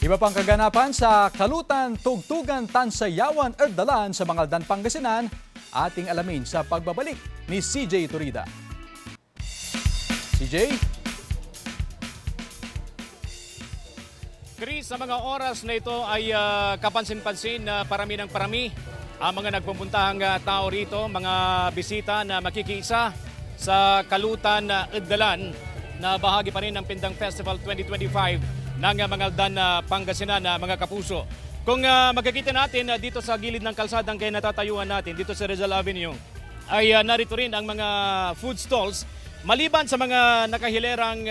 Iba pang kaganapan sa Kalutan, Tugtugan, Tansayawan, Erdalan sa Mangaldan, Pangasinan, ating alamin sa pagbabalik ni CJ Turida. CJ? Chris, sa mga oras na ito ay kapansin-pansin na parami ng parami ang mga nagpupuntahang tao rito, mga bisita na makikisa sa Kalutan, Erdalan na bahagi pa rin ng Pindang Festival 2025 ng Mangaldan, Pangasinan, mga kapuso. Kung makikita natin dito sa gilid ng kalsadang kaya natatayuan natin dito sa Rizal Avenue ay narito rin ang mga food stalls maliban sa mga nakahilerang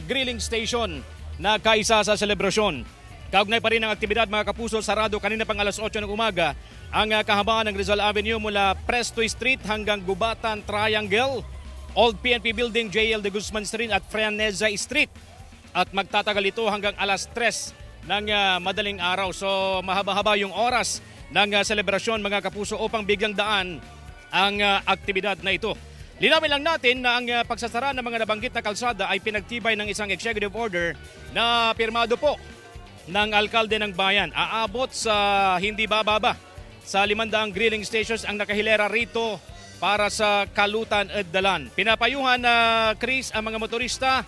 grilling station na kaisa sa selebrasyon. Kaugnay pa rin ang aktibidad, mga kapuso. Sarado kanina pang alas 8 ng umaga ang kahabaan ng Rizal Avenue mula Presto Street hanggang Gubatan Triangle, Old PNP Building, JL de Guzman Street at Freaneza Street. At magtatagal ito hanggang alas 3 ng madaling araw. So mahaba-haba yung oras ng selebrasyon, mga kapuso, upang bigyang daan ang aktibidad na ito. Linawin lang natin na ang pagsasara ng mga nabanggit na kalsada ay pinagtibay ng isang executive order na pirmado po ng alkalde ng bayan. Aabot sa hindi bababa sa 500 grilling stations ang nakahilera rito para sa Kalutan, Erdalan. Pinapayuhan na Chris ang mga motorista,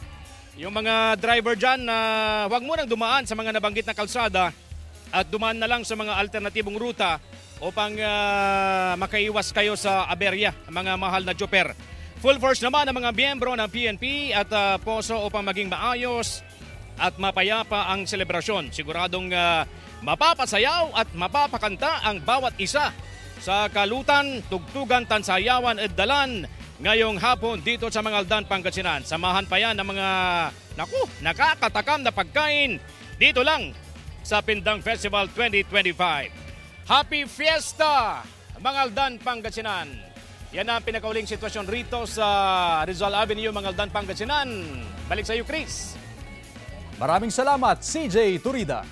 yung mga driver dyan na huwag mo nang dumaan sa mga nabanggit na kalsada at dumaan na lang sa mga alternatibong ruta upang makaiwas kayo sa aberya, mga mahal na chopper. Full force naman ang mga miyembro ng PNP at POSO upang maging maayos at mapayapa ang selebrasyon. Siguradong mapapasayaw at mapapakanta ang bawat isa sa Kalutan, Tugtugan, Tansayawan, Erdalan ngayong hapon dito sa Mangaldan, Pangasinan. Samahan pa yan ng mga nakakatakam na pagkain dito lang sa Pindang Festival 2025. Happy Fiesta, Mangaldan, Pangasinan! Yan ang pinakauling sitwasyon rito sa Rizal Avenue, Mangaldan, Pangasinan. Balik sa iyo, Chris. Maraming salamat, CJ Turida.